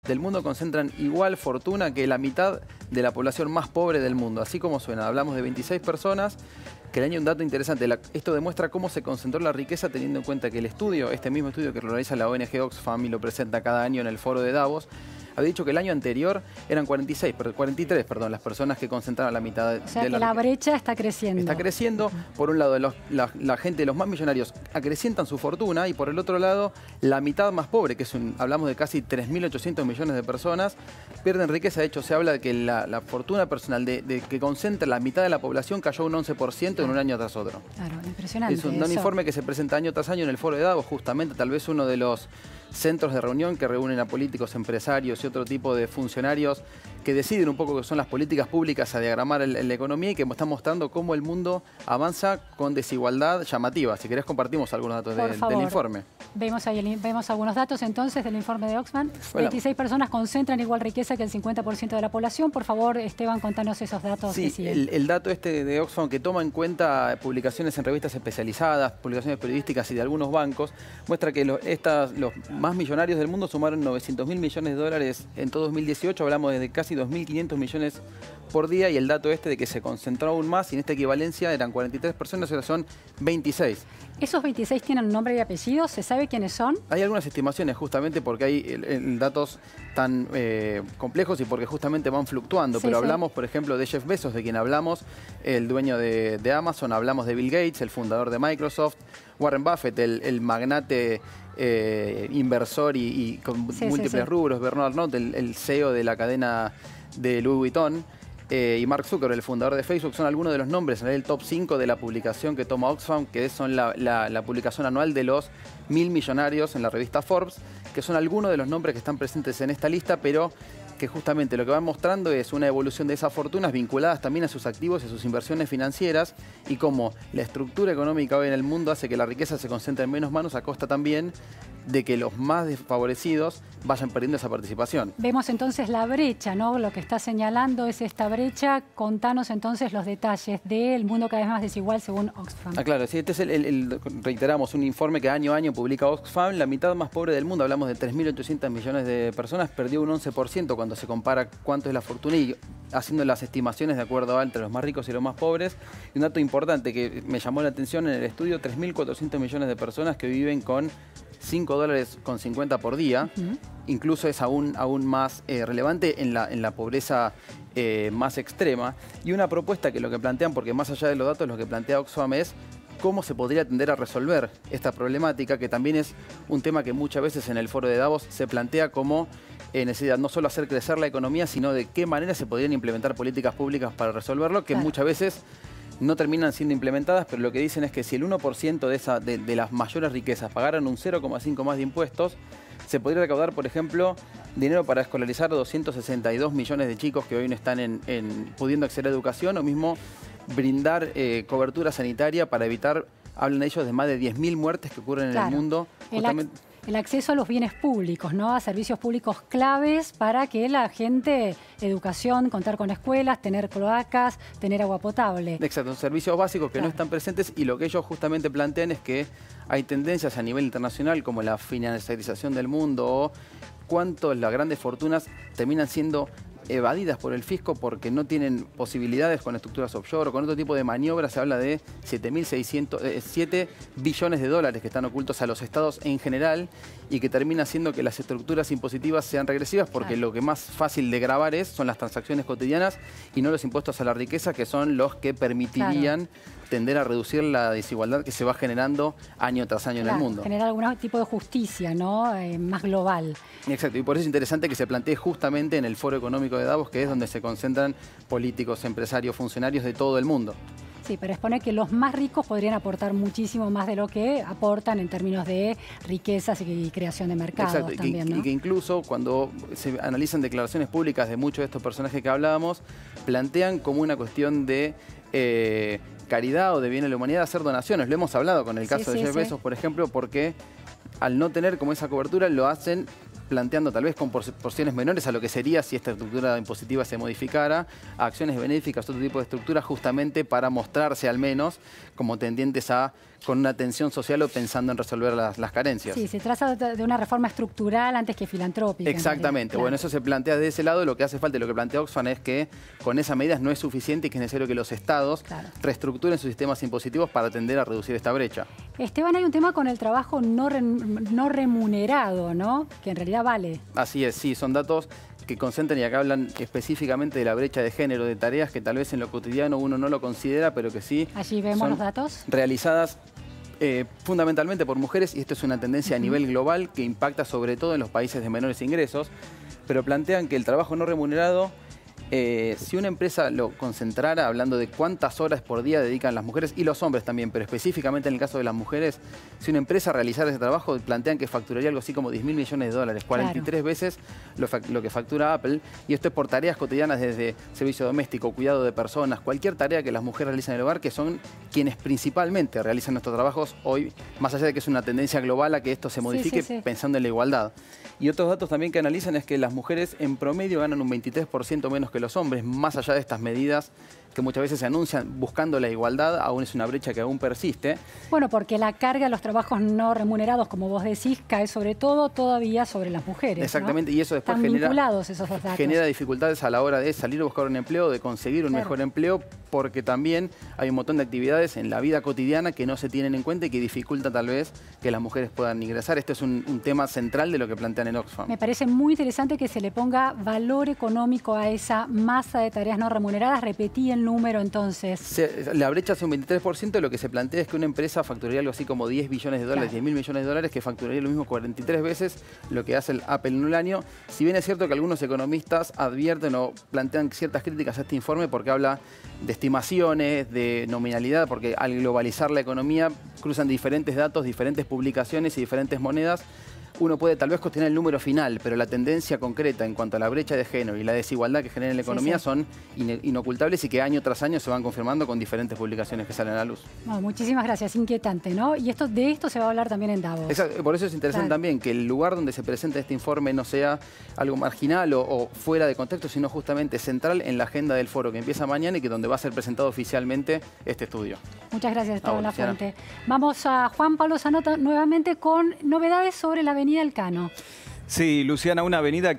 del mundo concentran igual fortuna que la mitad de la población más pobre del mundo. Así como suena, hablamos de 26 personas, que el año un dato interesante. Esto demuestra cómo se concentró la riqueza teniendo en cuenta que el estudio, este mismo estudio que realiza la ONG Oxfam y lo presenta cada año en el foro de Davos, había dicho que el año anterior eran 43 las personas que concentraron la mitad de la riqueza. O sea, que la brecha está creciendo. Está creciendo. Por un lado, la gente, los más millonarios, acrecientan su fortuna y por el otro lado, la mitad más pobre, que hablamos de casi 3.800 millones de personas, pierden riqueza. De hecho, se habla de que la fortuna personal de que concentra la mitad de la población cayó un 11% en un año tras otro. Claro, impresionante. Es un informe que se presenta año tras año en el foro de Davos, justamente, tal vez uno de los centros de reunión que reúnen a políticos, empresarios y otro tipo de funcionarios que deciden un poco qué son las políticas públicas a diagramar la economía y que están mostrando cómo el mundo avanza con desigualdad llamativa. Si querés compartimos algunos datos del informe. Vemos algunos datos entonces del informe de Oxfam. 26 personas concentran igual riqueza que el 50% de la población. Por favor, Esteban, contanos esos datos. Sí, el dato de Oxfam que toma en cuenta publicaciones en revistas especializadas, publicaciones periodísticas y de algunos bancos, muestra que los más millonarios del mundo sumaron 900.000 millones de dólares en todo 2018. Hablamos de casi 2.500 millones por día y el dato de que se concentró aún más y en esta equivalencia eran 43 personas, ahora son 26. ¿Esos 26 tienen nombre y apellido? ¿Se sabe quiénes son? Hay algunas estimaciones justamente porque hay datos tan complejos y porque justamente van fluctuando. Pero hablamos, por ejemplo, de Jeff Bezos, de quien hablamos, el dueño de Amazon. Hablamos de Bill Gates, el fundador de Microsoft. Warren Buffett, el magnate inversor y con múltiples rubros. Bernard Arnault, el CEO de la cadena de Louis Vuitton. Y Mark Zuckerberg, el fundador de Facebook, son algunos de los nombres en el top 5 de la publicación que toma Oxfam, que son la publicación anual de los 1.000 millonarios en la revista Forbes, que son algunos de los nombres que están presentes en esta lista, pero que justamente lo que van mostrando es una evolución de esas fortunas vinculadas también a sus activos y a sus inversiones financieras y cómo la estructura económica hoy en el mundo hace que la riqueza se concentre en menos manos a costa también de que los más desfavorecidos vayan perdiendo esa participación. Vemos entonces la brecha, ¿no? Lo que está señalando es esta brecha. Contanos entonces los detalles del mundo cada vez más desigual según Oxfam. Claro, sí, este es reiteramos, un informe que año a año publica Oxfam. La mitad más pobre del mundo, hablamos de 3.800 millones de personas, perdió un 11% cuando se compara cuánto es la fortuna y haciendo las estimaciones de acuerdo a entre los más ricos y los más pobres. Y un dato importante que me llamó la atención en el estudio, 3.400 millones de personas que viven con $5.50 por día. Incluso es aún más relevante en la pobreza más extrema. Y una propuesta que lo que plantean, porque más allá de los datos, lo que plantea Oxfam es cómo se podría tender a resolver esta problemática, que también es un tema que muchas veces en el foro de Davos se plantea como necesidad no solo hacer crecer la economía, sino de qué manera se podrían implementar políticas públicas para resolverlo, que muchas veces no terminan siendo implementadas, pero lo que dicen es que si el 1% de las mayores riquezas pagaran un 0,5 más de impuestos, se podría recaudar, por ejemplo, dinero para escolarizar a 262 millones de chicos que hoy no están pudiendo acceder a educación, o mismo brindar cobertura sanitaria para evitar, hablan ellos, de más de 10.000 muertes que ocurren en el mundo. El acceso a los bienes públicos, ¿no? A servicios públicos claves para que la gente, educación, contar con escuelas, tener cloacas, tener agua potable. Exacto, servicios básicos que no están presentes y lo que ellos justamente plantean es que hay tendencias a nivel internacional como la financiarización del mundo o cuánto las grandes fortunas terminan siendo evadidas por el fisco porque no tienen posibilidades con estructuras offshore o con otro tipo de maniobras. Se habla de 7 billones de dólares que están ocultos a los estados en general y que termina haciendo que las estructuras impositivas sean regresivas porque lo que más fácil de grabar son las transacciones cotidianas y no los impuestos a la riqueza, que son los que permitirían tender a reducir la desigualdad que se va generando año tras año en el mundo. Generar algún tipo de justicia, ¿no? Más global. Exacto, y por eso es interesante que se plantee justamente en el Foro Económico de Davos, que es donde se concentran políticos, empresarios, funcionarios de todo el mundo. Sí, pero expone que los más ricos podrían aportar muchísimo más de lo que aportan en términos de riquezas y creación de mercados también, ¿no? Y que incluso cuando se analizan declaraciones públicas de muchos de estos personajes que hablábamos, plantean como una cuestión de caridad o de bien a la humanidad hacer donaciones. Lo hemos hablado con el caso de Jeff Bezos, por ejemplo, porque al no tener como esa cobertura lo hacen planteando tal vez con porciones menores a lo que sería si esta estructura impositiva se modificara, a acciones benéficas, otro tipo de estructuras, justamente para mostrarse al menos como tendientes a con una atención social o pensando en resolver las carencias. Sí, se trata de una reforma estructural antes que filantrópica. Exactamente. Claro. Bueno, eso se plantea de ese lado. Lo que hace falta y lo que plantea Oxfam es que con esas medidas no es suficiente y que es necesario que los estados reestructuren sus sistemas impositivos para tender a reducir esta brecha. Esteban, hay un tema con el trabajo no remunerado, ¿no? Que en realidad vale. Así es, sí, son datos que concentran y acá hablan específicamente de la brecha de género, de tareas que tal vez en lo cotidiano uno no lo considera, pero que sí allí vemos son los datos realizadas fundamentalmente por mujeres, y esto es una tendencia a nivel global que impacta sobre todo en los países de menores ingresos, pero plantean que el trabajo no remunerado, si una empresa lo concentrara, hablando de cuántas horas por día dedican las mujeres y los hombres también, pero específicamente en el caso de las mujeres, si una empresa realizara ese trabajo, plantean que facturaría algo así como 10.000 millones de dólares, 43 veces lo que factura Apple, y esto es por tareas cotidianas desde servicio doméstico, cuidado de personas, cualquier tarea que las mujeres realizan en el hogar, que son quienes principalmente realizan estos trabajos hoy, más allá de que es una tendencia global a que esto se modifique pensando en la igualdad. Y otros datos también que analizan es que las mujeres en promedio ganan un 23% menos que los hombres, más allá de estas medidas que muchas veces se anuncian buscando la igualdad, aún es una brecha que aún persiste. Bueno, porque la carga de los trabajos no remunerados, como vos decís, cae sobre todo todavía sobre las mujeres. Exactamente, ¿no? y eso después Están vinculados esos dos datos. genera dificultades a la hora de salir a buscar un empleo, de conseguir un mejor empleo, porque también hay un montón de actividades en la vida cotidiana que no se tienen en cuenta y que dificulta tal vez que las mujeres puedan ingresar. Este es un tema central de lo que plantean en Oxfam. Me parece muy interesante que se le ponga valor económico a esa masa de tareas no remuneradas. Repetí el número entonces. La brecha es un 23%, lo que se plantea es que una empresa facturaría algo así como 10 billones de dólares, 10.000 millones de dólares, que facturaría lo mismo 43 veces lo que hace el Apple en un año. Si bien es cierto que algunos economistas advierten o plantean ciertas críticas a este informe porque habla de estimaciones, de nominalidad, porque al globalizar la economía cruzan diferentes datos, diferentes publicaciones y diferentes monedas. Uno puede tal vez cuestionar el número final, pero la tendencia concreta en cuanto a la brecha de género y la desigualdad que genera en la economía son inocultables y que año tras año se van confirmando con diferentes publicaciones que salen a la luz. No, muchísimas gracias, inquietante, ¿no? Y de esto se va a hablar también en Davos. Exacto, por eso es interesante también que el lugar donde se presenta este informe no sea algo marginal o fuera de contexto, sino justamente central en la agenda del foro que empieza mañana y que donde va a ser presentado oficialmente este estudio. Muchas gracias, Esteban Lafuente. Vamos a Juan Pablo Zanota nuevamente con novedades sobre la Avenida Elcano. Sí, Luciana, una avenida que